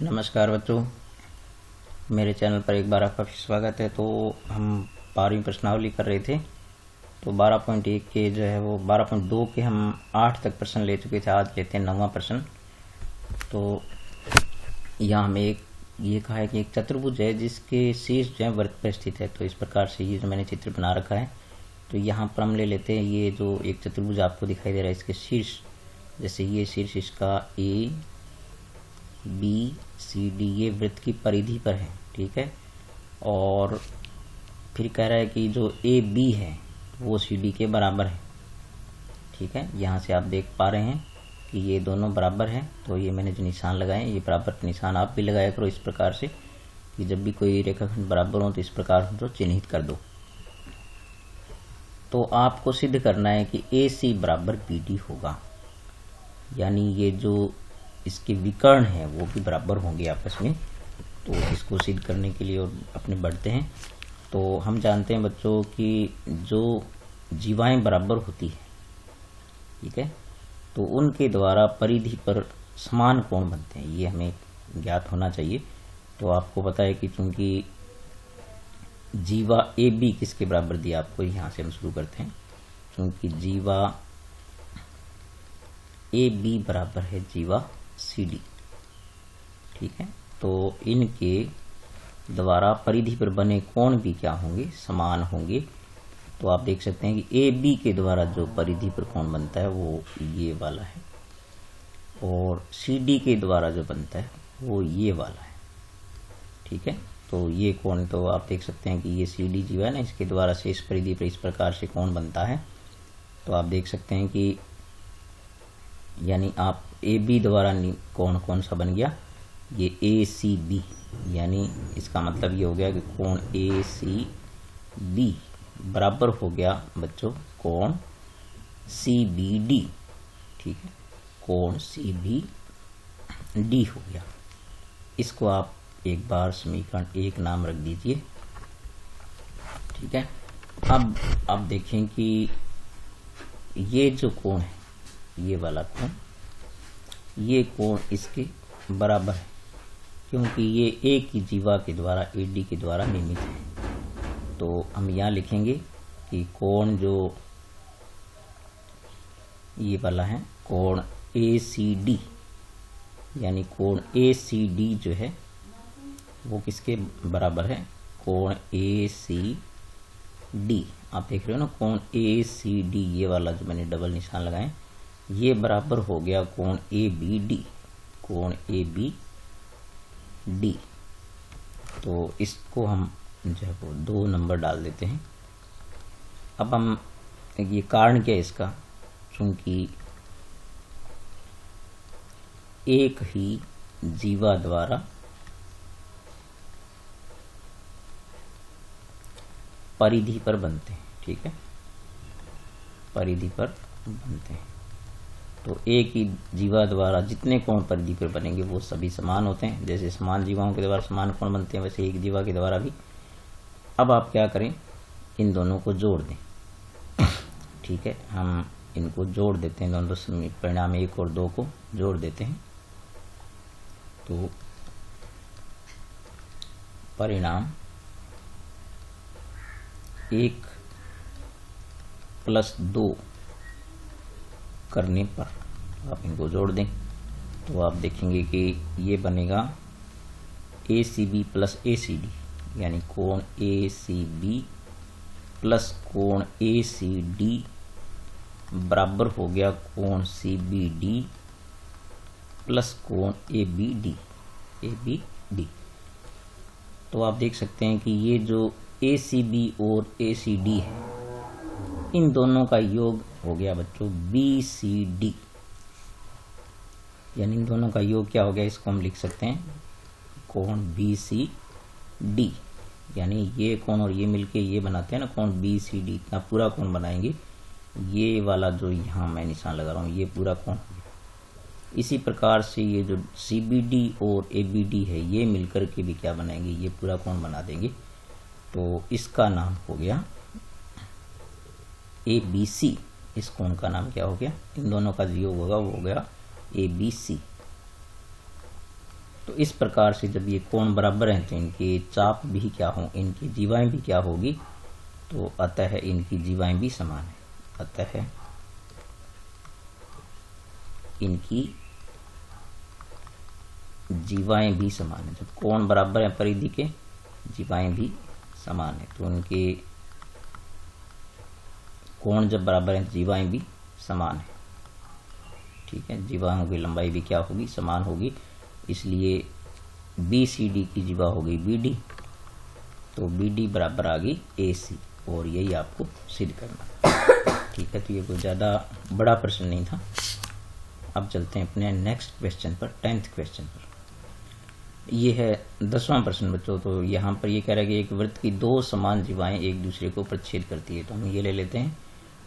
नमस्कार बच्चों, मेरे चैनल पर एक बार आपका स्वागत है। तो हम 12वीं प्रश्नावली कर रहे थे। तो 12.1 के जो है वो 12.2 के हम 8 तक प्रश्न ले चुके थे। आज लेते हैं 9वां प्रश्न। तो यहाँ हमें ये कहा है कि एक चतुर्भुज है जिसके शीर्ष जो है वृत्त पर स्थित है। तो इस प्रकार से ये जो मैंने चित्र बना रखा है, तो यहाँ पर हम ले लेते हैं ये जो एक चतुर्भुज आपको दिखाई दे रहा है, इसके शीर्ष, जैसे ये शीर्ष इसका ए बी सी डी ये वृत्त की परिधि पर है, ठीक है। और फिर कह रहा है कि जो ए बी है वो सी डी के बराबर है, ठीक है। यहाँ से आप देख पा रहे हैं कि ये दोनों बराबर हैं। तो ये मैंने जो निशान लगाए, ये बराबर के निशान आप भी लगाया करो इस प्रकार से कि जब भी कोई रेखाखंड बराबर हो तो इस प्रकार से तो चिन्हित कर दो। तो आपको सिद्ध करना है कि ए सी बराबर बी डी होगा, यानी ये जो इसके विकर्ण हैं वो भी बराबर होंगे आपस में। तो इसको सिद्ध करने के लिए और अपने बढ़ते हैं। तो हम जानते हैं बच्चों कि जो जीवाएं बराबर होती है, ठीक है, तो उनके द्वारा परिधि पर समान कोण बनते हैं, ये हमें ज्ञात होना चाहिए। तो आपको पता है कि चूंकि जीवा ए बी किसके बराबर दिया आपको, यहाँ से हम शुरू करते हैं। चूंकि जीवा ए बी बराबर है जीवा सी डी, ठीक है, तो इनके द्वारा परिधि पर बने कोण भी क्या होंगे, समान होंगे। तो आप देख सकते हैं कि ए बी के द्वारा जो परिधि पर कोण बनता है वो ये वाला है, और सी डी के द्वारा जो बनता है वो ये वाला है, ठीक है। तो ये कोण तो आप देख सकते हैं कि ये सी डी जो है ना, इसके द्वारा शेष परिधि पर इस प्रकार से कोण बनता है। तो आप देख सकते हैं कि यानी आप ए बी द्वारा कोण कौन सा बन गया, ये ए सी बी, यानी इसका मतलब ये हो गया कि कोण ए सी बी बराबर हो गया बच्चों कोण सी बी डी, ठीक है, कोण सी बी डी हो गया। इसको आप एक बार समीकरण 1 नाम रख दीजिए, ठीक है। अब आप देखें कि ये जो कोण है, ये वाला कोण, ये कोण इसके बराबर है, क्योंकि ये ए की जीवा के द्वारा ए डी के द्वारा निर्मित है। तो हम यहाँ लिखेंगे कि कोण जो ये वाला है कोण ए सी डी, यानी कोण ए सी डी जो है वो किसके बराबर है, कोण ए सी डी। आप देख रहे हो ना, कोण ए सी डी, ये वाला जो मैंने डबल निशान लगाए, ये बराबर हो गया कोण ए बी डी, कोण ए बी डी। तो इसको हम जो है वो 2 नंबर डाल देते हैं। अब हम ये कारण क्या है इसका, चूंकि एक ही जीवा द्वारा परिधि पर बनते हैं, ठीक है, परिधि पर बनते हैं। तो एक ही जीवा द्वारा जितने कोण परिधि पर बनेंगे वो सभी समान होते हैं। जैसे समान जीवाओं के द्वारा समान कोण बनते हैं, वैसे एक जीवा के द्वारा भी। अब आप क्या करें, इन दोनों को जोड़ दें, ठीक है। हम इनको जोड़ देते हैं, दोनों परिणाम 1 और 2 को जोड़ देते हैं। तो परिणाम 1 + 2 करने पर आप इनको जोड़ दें तो आप देखेंगे कि ये बनेगा ए सी बी प्लस ए सी डी, यानी कोण ए सी बी प्लस कोण ए सी डी बराबर हो गया कोण सी बी डी प्लस कोण ए बी डी। तो आप देख सकते हैं कि ये जो ए सी बी और ए सी डी है, इन दोनों का योग हो गया बच्चों बी सी डी, यानी इन दोनों का योग क्या हो गया, इसको हम लिख सकते हैं कोण बी सी डी, यानी ये कोण और ये मिलके ये बनाते हैं ना कोण बी सी डी। इतना पूरा कोण बनाएंगे, ये वाला जो यहाँ मैं निशान लगा रहा हूँ ये पूरा कोण हो गया। इसी प्रकार से ये जो सी बी डी और ए बी डी है ये मिलकर के भी क्या बनाएंगे, ये पूरा कोण बना देंगे। तो इसका नाम हो गया ए बी सी, इस कोण का नाम क्या हो गया, इन दोनों का योग होगा वो हो गया ए बी सी। तो इस प्रकार से जब ये कोण बराबर हैं तो इनके चाप भी क्या हो, इनकी जीवाएं भी क्या होगी, तो अतः इनकी जीवाएं भी समान है। अतः इनकी जीवाएं भी समान है। जब कोण बराबर है परिधि के, जीवाएं भी समान है, तो उनके कोण जब बराबर है, जीवाएं भी समान है। ठीक है, जीवाओं की लंबाई भी क्या होगी, समान होगी। इसलिए BCD की जीवा हो गई BD, तो BD बराबर आ गई AC, और यही आपको सिद्ध करना। ठीक है, तो ये कोई ज़्यादा बड़ा प्रश्न नहीं था। अब चलते हैं अपने नेक्स्ट क्वेश्चन पर, 10th क्वेश्चन पर। ये है 10वां प्रश्न बच्चों। तो यहाँ पर ये कह रहा है कि एक वृत्त की दो समान जीवाएं एक दूसरे को प्रतिच्छेद करती है। तो हम ये ले लेते हैं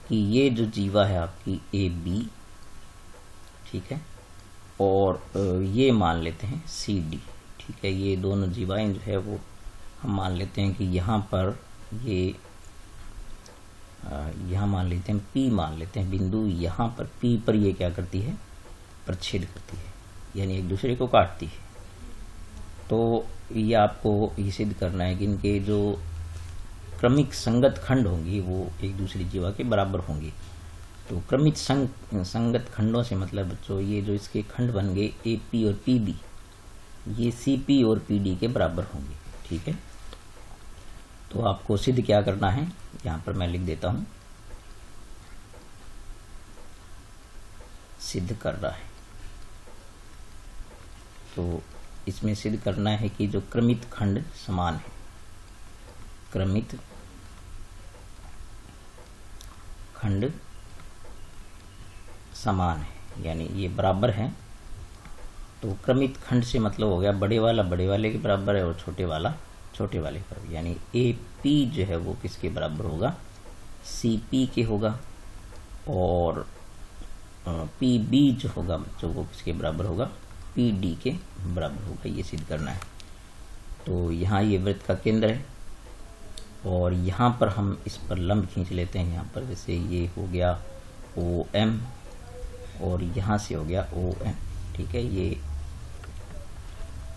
कि ये जो जीवा है आपकी AB, ठीक है, और ये मान लेते हैं CD। ठीक है, ये दोनों जीवाएं जो है वो हम मान लेते हैं कि यहाँ पर ये यहाँ मान लेते हैं P, मान लेते हैं बिंदु, यहाँ पर P पर ये क्या करती है, प्रतिच्छेद करती है, यानी एक दूसरे को काटती है। तो ये आपको ये सिद्ध करना है कि इनके जो क्रमिक संगत खंड होंगी वो एक दूसरी जीवा के बराबर होंगी। तो क्रमिक संगत खंडों से मतलब बच्चों ये जो इसके खंड बन गए AP और PB, ये CP और PD के बराबर होंगे। ठीक है, तो आपको सिद्ध क्या करना है, यहाँ पर मैं लिख देता हूँ, सिद्ध कर रहा है। तो इसमें सिद्ध करना है कि जो क्रमित खंड समान है, क्रमित खंड समान है, यानी ये बराबर है। तो क्रमित खंड से मतलब हो गया बड़े वाला बड़े वाले के बराबर है और छोटे वाला छोटे वाले के बराबर, यानी AP जो है वो किसके बराबर होगा, CP के होगा, और PB जो होगा बच्चों वो किसके बराबर होगा, PD के बराबर होगा। ये सिद्ध करना है। तो यहाँ ये वृत्त का केंद्र है, और यहाँ पर हम इस पर लंब खींच लेते हैं। यहाँ पर जैसे ये हो गया OM, और यहाँ से हो गया OM। ठीक है, ये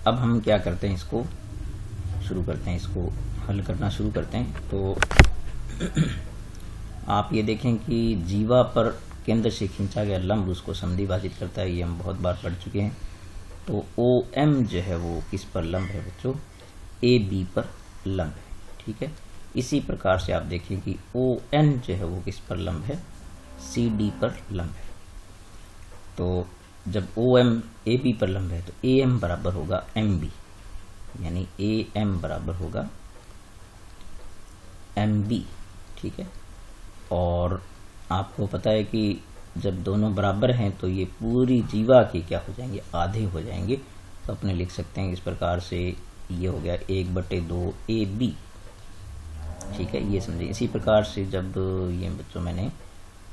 अब हम क्या करते हैं, इसको शुरू करते हैं, इसको हल करना शुरू करते हैं। तो आप ये देखें कि जीवा पर केंद्र से खींचा गया लंब उसको समद्विभाजित करता है, ये हम बहुत बार पढ़ चुके हैं। तो OM जो है वो किस पर लंब है बच्चों, AB पर लंब है। ठीक है, इसी प्रकार से आप देखें कि ON जो है वो किस पर लंब है, CD पर लंब है। तो जब OM AB पर लंब है तो AM बराबर होगा MB, यानी AM बराबर होगा MB। ठीक है, और आपको पता है कि जब दोनों बराबर हैं तो ये पूरी जीवा के क्या हो जाएंगे, आधे हो जाएंगे। तो अपने लिख सकते हैं इस प्रकार से, ये हो गया 1/2 AB। ठीक है, ये समझिए। इसी प्रकार से जब ये बच्चों मैंने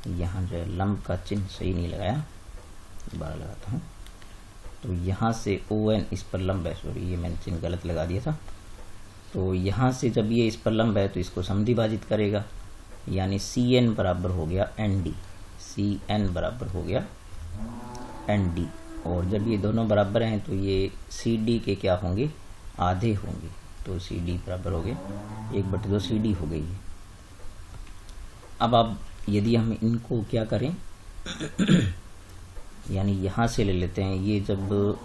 यहाँ जो है लंब का चिन्ह सही नहीं लगाया, दोबारा लगाता हूँ। तो यहाँ से ON इस पर लंब है, सॉरी ये मैंने चिन्ह गलत लगा दिया था। तो यहाँ से जब ये इस पर लंब है तो इसको समद्विभाजित करेगा, यानी CN बराबर हो गया ND, CN बराबर हो गया ND। और जब ये दोनों बराबर हैं तो ये CD के क्या होंगे, आधे होंगे। तो CD बराबर हो गए 1/2 CD हो गई है। अब आप यदि हम इनको क्या करें यानी यहाँ से ले लेते हैं, ये जब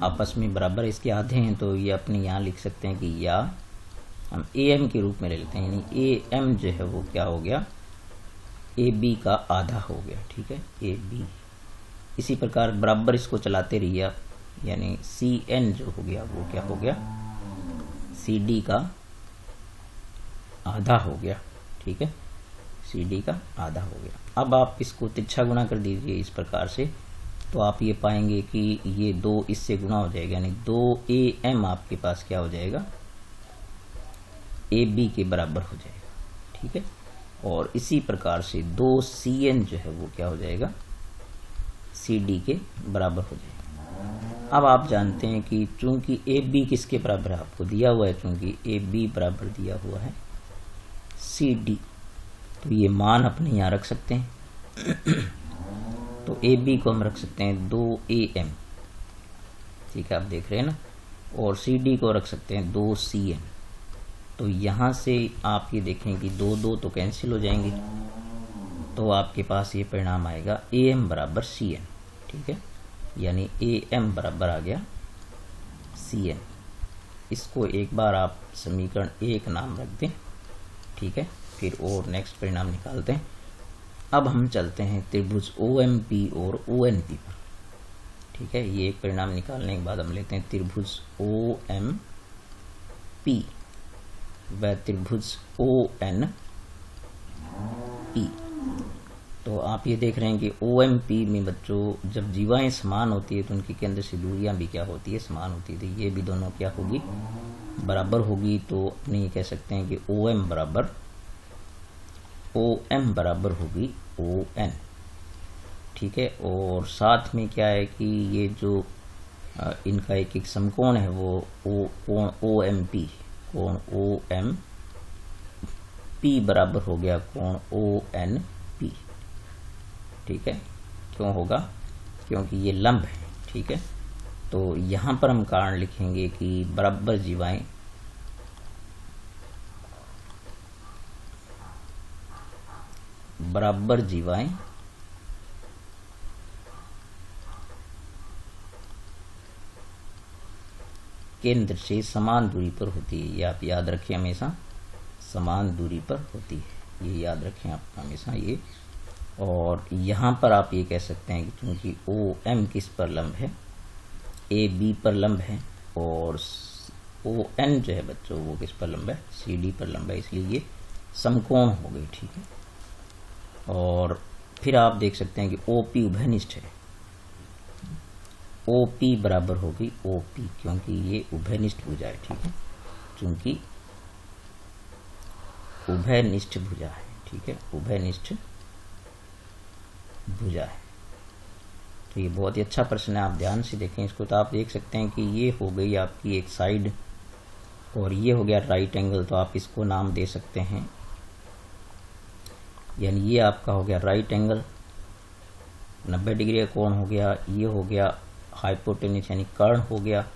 आपस में बराबर इसके आधे हैं तो ये अपने यहाँ लिख सकते हैं कि या हम AM के रूप में ले लेते हैं, यानी AM जो है वो क्या हो गया, AB का आधा हो गया। ठीक है, AB। इसी प्रकार बराबर इसको चलाते रहिए आप, यानी CN जो हो गया वो क्या हो गया, CD का आधा हो गया। ठीक है, CD का आधा हो गया। अब आप इसको तिरछा गुणा कर दीजिए इस प्रकार से, तो आप ये पाएंगे कि ये 2 इससे गुणा हो जाएगा, यानी 2AM आपके पास क्या हो जाएगा, AB के बराबर हो जाएगा। ठीक है, और इसी प्रकार से 2CN जो है वो क्या हो जाएगा, CD के बराबर हो जाएगा। अब आप जानते हैं कि चूंकि AB किसके बराबर है, आपको दिया हुआ है, चूंकि AB बराबर दिया हुआ है CD, तो ये मान अपने यहाँ रख सकते हैं। तो AB को हम रख सकते हैं 2AM, ठीक है, आप देख रहे हैं ना। और CD को रख सकते हैं 2CN। तो यहाँ से आप ये देखें कि 2 तो कैंसिल हो जाएंगे, तो आपके पास ये परिणाम आएगा AM बराबर CN। ठीक है, यानी AM बराबर आ गया CN। इसको एक बार आप समीकरण 1 नाम रख दें। ठीक है, फिर और नेक्स्ट परिणाम निकालते हैं। अब हम चलते हैं त्रिभुज OMP और ONP पर। ठीक है, ये एक परिणाम निकालने के बाद हम लेते हैं त्रिभुज OMP व त्रिभुज ONP। तो आप ये देख रहे हैं कि OMP में बच्चों जब जीवाएं समान होती है तो उनके केंद्र से दूरियां भी क्या होती है, समान होती है। तो ये भी दोनों क्या होगी, बराबर होगी। तो अपने ये कह सकते हैं कि OM बराबर होगी ON। ठीक है, और साथ में क्या है कि ये जो इनका एक एक समकोण है वो कोण OMP बराबर हो गया कोण ONP। ठीक है, क्यों होगा, क्योंकि ये लंब है। ठीक है, तो यहां पर हम कारण लिखेंगे कि बराबर जीवाएं केंद्र से समान दूरी पर होती है। ये आप याद रखें, हमेशा समान दूरी पर होती है, ये याद रखें आप हमेशा ये। और यहाँ पर आप ये कह सकते हैं कि क्योंकि OM किस पर लंब है, AB पर लंब है, और ON जो है बच्चों वो किस पर लंब है, CD पर लंब है, इसलिए ये समकोण हो गई। ठीक है, और फिर आप देख सकते हैं कि OP उभयनिष्ठ है। OP बराबर होगी OP, क्योंकि ये उभयनिष्ठ भुजा है। ठीक है, चूंकि उभयनिष्ठ भुजा है। ठीक है, उभयनिष्ठ भुजा है। तो ये बहुत ही अच्छा प्रश्न है, आप ध्यान से देखें इसको। तो आप देख सकते हैं कि ये हो गई आपकी एक साइड और ये हो गया राइट एंगल। तो आप इसको नाम दे सकते हैं, यानी ये आपका हो गया राइट एंगल, 90 डिग्री का कोण हो गया। ये हो गया हाइपोटेन्यूस यानी कर्ण हो गया,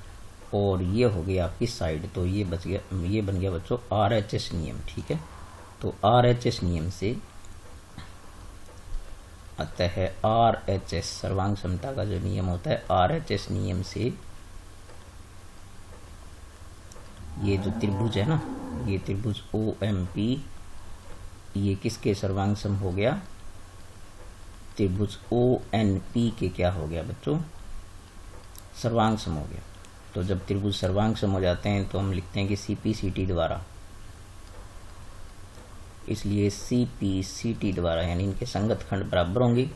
और ये हो गया आपकी साइड। तो ये बच गया, ये बन गया बच्चों RHS नियम। ठीक है, तो RHS नियम से अतः RHS सर्वांग समता का जो नियम होता है, RHS नियम से ये जो त्रिभुज है ना, ये त्रिभुज OMP ये किसके सर्वांग सम हो गया, त्रिभुज ONP के क्या हो गया बच्चों, सर्वांग सम हो गया। तो जब त्रिभुज सर्वांग सम हो जाते हैं तो हम लिखते हैं कि CP/CT द्वारा, इसलिए CP/CT द्वारा यानी इनके संगत खंड बराबर होंगे।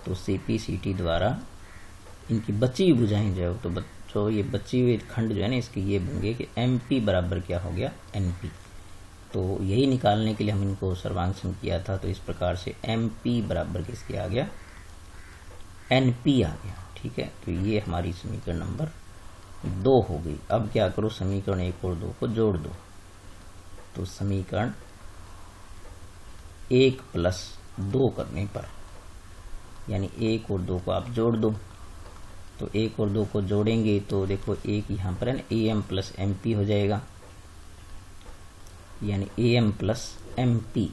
तो CP/CT द्वारा इनकी बची हुई भुजाएं जो है, तो बच्चों ये बची हुई खंड जो है ना इसके ये बन गए कि MP बराबर क्या हो गया, NP। तो यही निकालने के लिए हम इनको सर्वांग सम किया था। तो इस प्रकार से MP बराबर किसके आ गया, NP आ गया। ठीक है, तो ये हमारी समीकरण नंबर 2 हो गई। अब क्या करो, समीकरण 1 और 2 को जोड़ दो। तो समीकरण 1 + 2 करने पर, यानी 1 और 2 को आप जोड़ दो। तो 1 और 2 को जोड़ेंगे तो देखो एक यहाँ पर है ना, AM + MP हो जाएगा, यानी AM + MP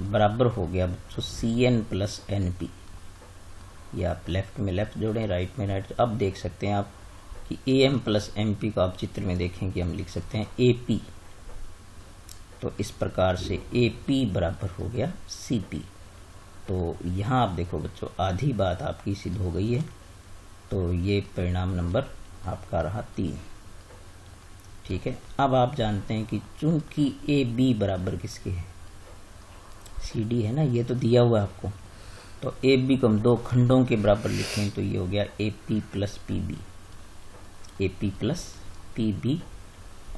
बराबर हो गया बच्चों CN + NP। ये आप लेफ्ट में लेफ्ट जोड़ें, राइट में राइट। अब देख सकते हैं आप कि AM + MP को आप चित्र में देखें कि हम लिख सकते हैं AP। तो इस प्रकार से AP बराबर हो गया CP। तो यहाँ आप देखो बच्चों आधी बात आपकी सिद्ध हो गई है। तो ये परिणाम नंबर आपका रहा 3। ठीक है, अब आप जानते हैं कि चूंकि AB बराबर किसके है, CD है ना, ये तो दिया हुआ है आपको। तो AB को हम 2 खंडों के बराबर लिखें तो ये हो गया AP + PB, AP + PB।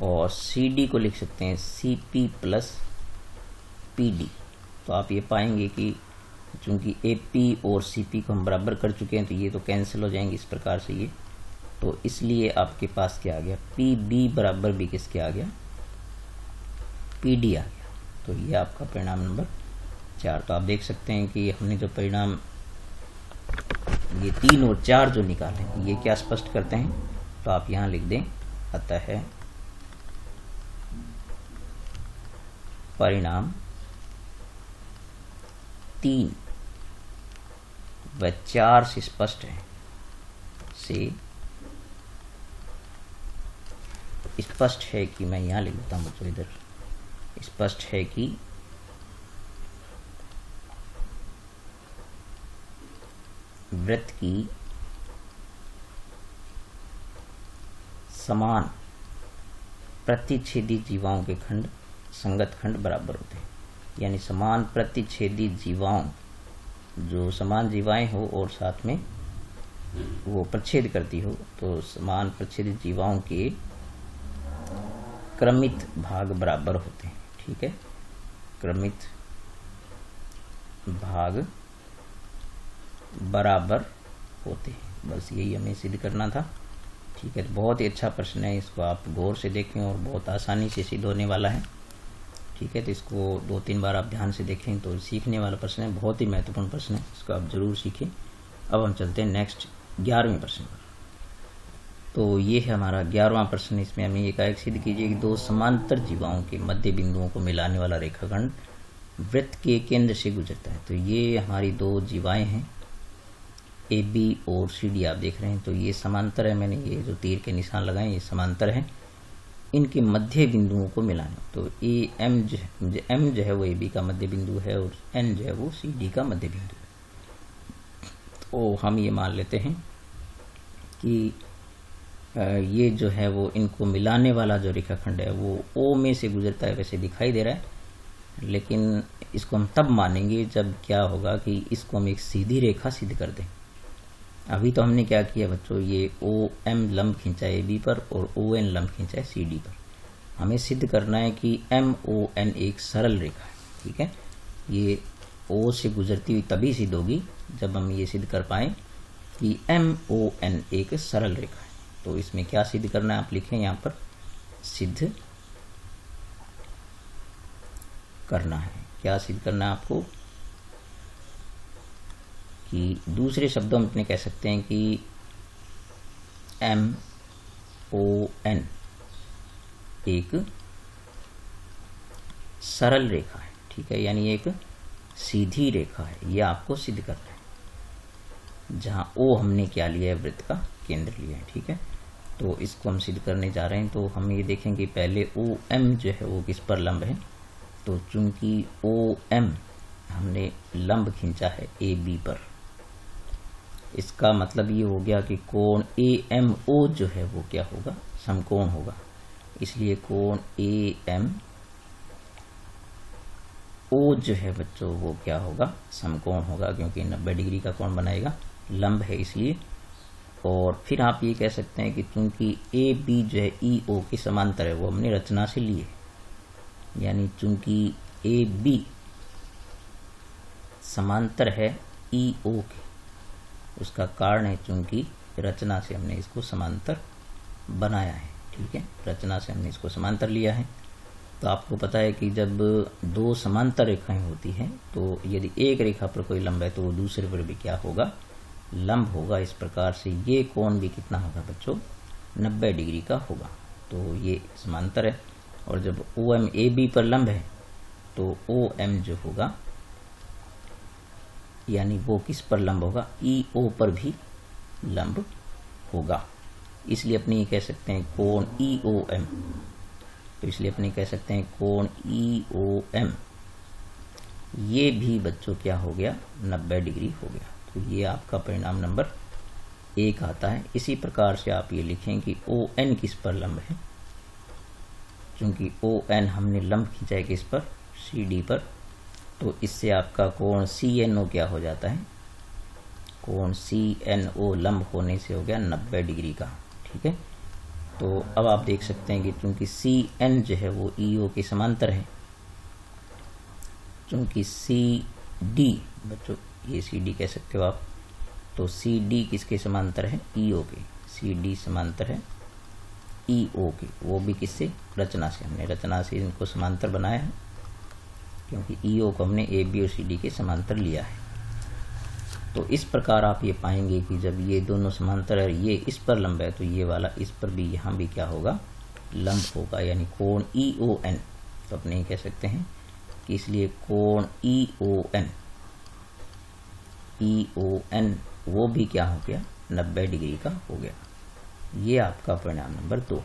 और CD को लिख सकते हैं CP + PD। तो आप ये पाएंगे कि चूंकि AP और CP को हम बराबर कर चुके हैं तो ये तो कैंसिल हो जाएंगे इस प्रकार से ये। तो इसलिए आपके पास क्या आ गया, PB बराबर भी किसके आ गया, PD आ गया। तो ये आपका परिणाम नंबर 4। तो आप देख सकते हैं कि हमने जो परिणाम ये 3 और 4 जो निकालें ये क्या स्पष्ट करते हैं, तो आप यहाँ लिख दें अतः परिणाम 3 व 4 से स्पष्ट है, स्पष्ट है कि मैं यहाँ लिख देता हूँ बच्चों, इधर स्पष्ट है कि वृत्त की समान प्रतिच्छेदी जीवाओं के खंड संगत खंड बराबर होते हैं। यानी समान प्रतिच्छेदी जीवाओं, जो समान जीवाएं हो और साथ में वो प्रच्छेद करती हो, तो समान प्रच्छेदित जीवाओं के क्रमित भाग बराबर होते हैं। ठीक है, क्रमित भाग बराबर होते हैं, बस यही हमें सिद्ध करना था। ठीक है, तो बहुत ही अच्छा प्रश्न है, इसको आप गौर से देखें और बहुत आसानी से सिद्ध होने वाला है। ठीक है, तो इसको 2-3 बार आप ध्यान से देखें तो सीखने वाला प्रश्न है, बहुत ही महत्वपूर्ण प्रश्न है, इसको आप जरूर सीखें। अब हम चलते हैं नेक्स्ट 11वें प्रश्न पर। तो ये है हमारा 11वां प्रश्न। इसमें हमें एकाएक सिद्ध कीजिए कि 2 समांतर जीवाओं के मध्य बिंदुओं को मिलाने वाला रेखाखंड वृत्त के केंद्र से गुजरता है। तो ये हमारी 2 जीवाएं हैं, ए बी और सी डी आप देख रहे हैं। तो ये समांतर है, मैंने ये जो तीर के निशान लगाए ये समांतर है, इनके मध्य बिंदुओं को मिलाने। तो ए एम जो है वो ए बी का मध्य बिंदु है और एन जो है वो सी डी का मध्य बिंदु है। तो हम ये मान लेते हैं कि ये जो है वो इनको मिलाने वाला जो रेखाखंड है वो ओ में से गुजरता है, वैसे दिखाई दे रहा है, लेकिन इसको हम तब मानेंगे जब क्या होगा कि इसको हम एक सीधी रेखा सिद्ध कर दें। अभी तो हमने क्या किया बच्चों, ये ओ एम लंब खींचा है ए बी पर और ओ एन लंब खींचा है सी डी पर। हमें सिद्ध करना है कि एम ओ एन एक सरल रेखा है। ठीक है, ये ओ से गुजरती हुई तभी सिद्ध होगी जब हम ये सिद्ध कर पाए कि एम ओ एन एक सरल रेखा है। तो इसमें क्या सिद्ध करना है आप लिखें यहाँ पर, सिद्ध करना है। क्या सिद्ध करना है आपको कि दूसरे शब्दों में अपने कह सकते हैं कि एम ओ एन एक सरल रेखा है। ठीक है, यानी एक सीधी रेखा है, यह आपको सिद्ध करना है, जहां ओ हमने क्या लिया है, वृत्त का केंद्र लिया है। ठीक है, तो इसको हम सिद्ध करने जा रहे हैं। तो हम ये देखेंगे पहले ओ एम जो है वो किस पर लंब है। तो चूंकि ओ एम हमने लंब खींचा है ए बी पर, इसका मतलब ये हो गया कि कोण ए एम ओ जो है वो क्या होगा, समकोण होगा। इसलिए कोण ए एम ओ जो है बच्चों वो क्या होगा, समकोण होगा, क्योंकि 90 डिग्री का कोण बनाएगा, लंब है इसलिए। और फिर आप ये कह सकते हैं कि चूंकि ए बी जो है ई ओ के समांतर है, वो हमने रचना से लिए, यानी चूंकि ए बी समांतर है ई ओ के, उसका कारण है चूंकि रचना से हमने इसको समांतर बनाया है। ठीक है, रचना से हमने इसको समांतर लिया है। तो आपको पता है कि जब 2 समांतर रेखाएं होती हैं तो यदि एक रेखा पर कोई लंब है तो वो दूसरे पर भी क्या होगा, लंब होगा। इस प्रकार से ये कोण भी कितना होगा बच्चों, 90 डिग्री का होगा। तो ये समांतर है, और जब ओ एम ए बी पर लंब है तो ओ एम जो होगा यानी वो किस पर लंब होगा, ई ओ पर भी लंब होगा। इसलिए अपने ये कह सकते हैं कोण ई ओ एम। तो इसलिए अपने कह सकते हैं कोण ई ओ एम ये भी बच्चों क्या हो गया, 90 डिग्री हो गया। तो ये आपका परिणाम नंबर 1 आता है। इसी प्रकार से आप ये लिखें कि ओ एन किस पर लंब है। क्योंकि ओ एन हमने लंब खींचा है किस पर, सी डी पर, तो इससे आपका कोण सी एन ओ क्या हो जाता है, कोण सी एन ओ लंब होने से हो गया 90 डिग्री का। ठीक है, तो अब आप देख सकते हैं कि चूंकि सी एन जो है वो ई ओ के समांतर है, चूंकि सी डी बच्चों ये सी डी कह सकते हो आप, तो सी डी किसके समांतर है, ई ओ के। सी डी समांतर है ई ओ के, वो भी किससे, रचना से। हमने रचना से इनको समांतर बनाया है क्योंकि ई ओ को हमने ए बी और सी डी के समांतर लिया है। तो इस प्रकार आप ये पाएंगे कि जब ये दोनों समांतर है, ये इस पर लंब है, तो ये वाला इस पर भी, यहाँ भी क्या होगा, लंब होगा, यानी कोण EON। तो अपने ये कह सकते हैं कि इसलिए कोण EON वो भी क्या हो गया, 90 डिग्री का हो गया। ये आपका परिणाम नंबर 2।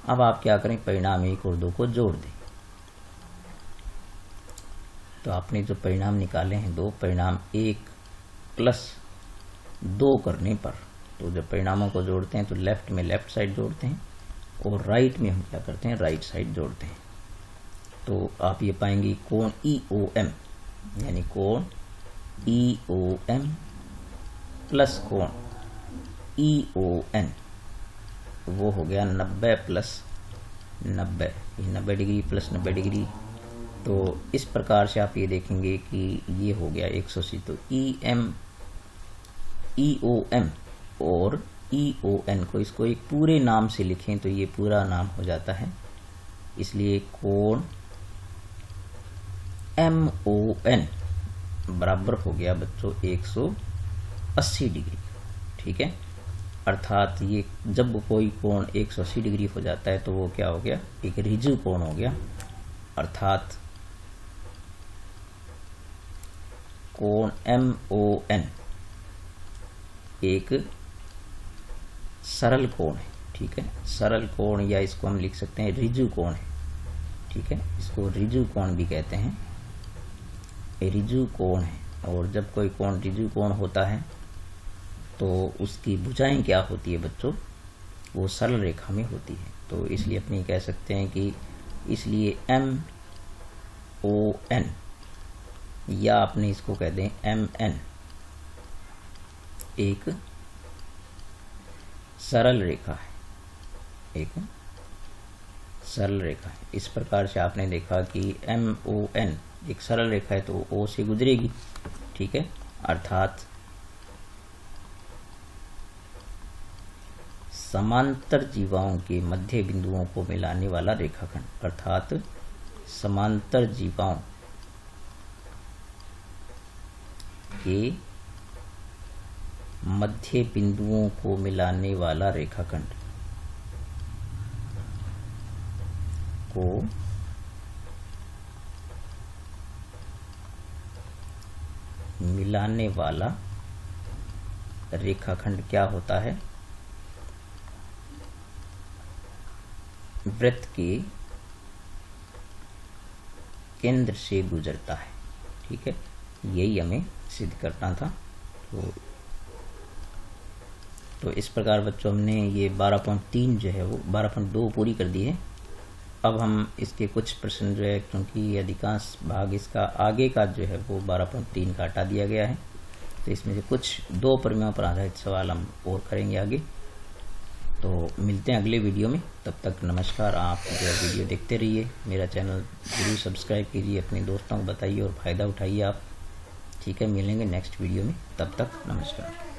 अब आप क्या करें, परिणाम 1 और 2 को जोड़ दें। तो आपने जो परिणाम निकाले हैं 2, परिणाम 1 प्लस 2 करने पर, तो जब परिणामों को जोड़ते हैं तो लेफ्ट में लेफ्ट साइड जोड़ते हैं और राइट में हम क्या करते हैं, राइट साइड जोड़ते हैं। तो आप ये पाएंगे कोण EOM, यानी कोण EOM प्लस कोण EON वो हो गया 90 प्लस 90, ये 90 डिग्री प्लस 90 डिग्री। तो इस प्रकार से आप ये देखेंगे कि ये हो गया 180। तो EOM और EON को, इसको एक पूरे नाम से लिखें तो ये पूरा नाम हो जाता है, इसलिए कोण MON बराबर हो गया बच्चों 180 डिग्री। ठीक है, अर्थात ये जब कोई कोण 180 डिग्री हो जाता है तो वो क्या हो गया, एक ऋजु कोण हो गया। अर्थात कोण MON एक सरल कोण है। ठीक है, सरल कोण, या इसको हम लिख सकते हैं ऋजु कोण है। ठीक है, इसको ऋजु कोण भी कहते हैं, ऋजु कोण है। और जब कोई कोण ऋजु कोण होता है तो उसकी भुजाएं क्या होती है बच्चों, वो सरल रेखा में होती है। तो इसलिए अपनी कह सकते हैं कि इसलिए MON, या आपने इसको कह दें MN, एक सरल रेखा है, एक सरल रेखा है। इस प्रकार से आपने देखा कि MON एक सरल रेखा है तो O से गुजरेगी। ठीक है, अर्थात समांतर जीवाओं के मध्य बिंदुओं को मिलाने वाला रेखाखंड, अर्थात समांतर जीवाओं के मध्य बिंदुओं को मिलाने वाला रेखाखंड को मिलाने वाला रेखाखंड क्या होता है, वृत्त के केंद्र से गुजरता है। ठीक है, यही हमें सिद्ध करना था। तो इस प्रकार बच्चों हमने ये 12.3 जो है वो 12.2 पूरी कर दी है। अब हम इसके कुछ प्रश्न जो है, क्योंकि अधिकांश भाग इसका आगे का जो है वो 12.3 का हटा दिया गया है, तो इसमें से कुछ 2 परिमेयों पर आधारित सवाल हम और करेंगे आगे। तो मिलते हैं अगले वीडियो में, तब तक नमस्कार। आप जो वीडियो देखते रहिए, मेरा चैनल जरूर सब्सक्राइब कीजिए, अपने दोस्तों को बताइए और फ़ायदा उठाइए आप। ठीक है, मिलेंगे नेक्स्ट वीडियो में, तब तक नमस्कार।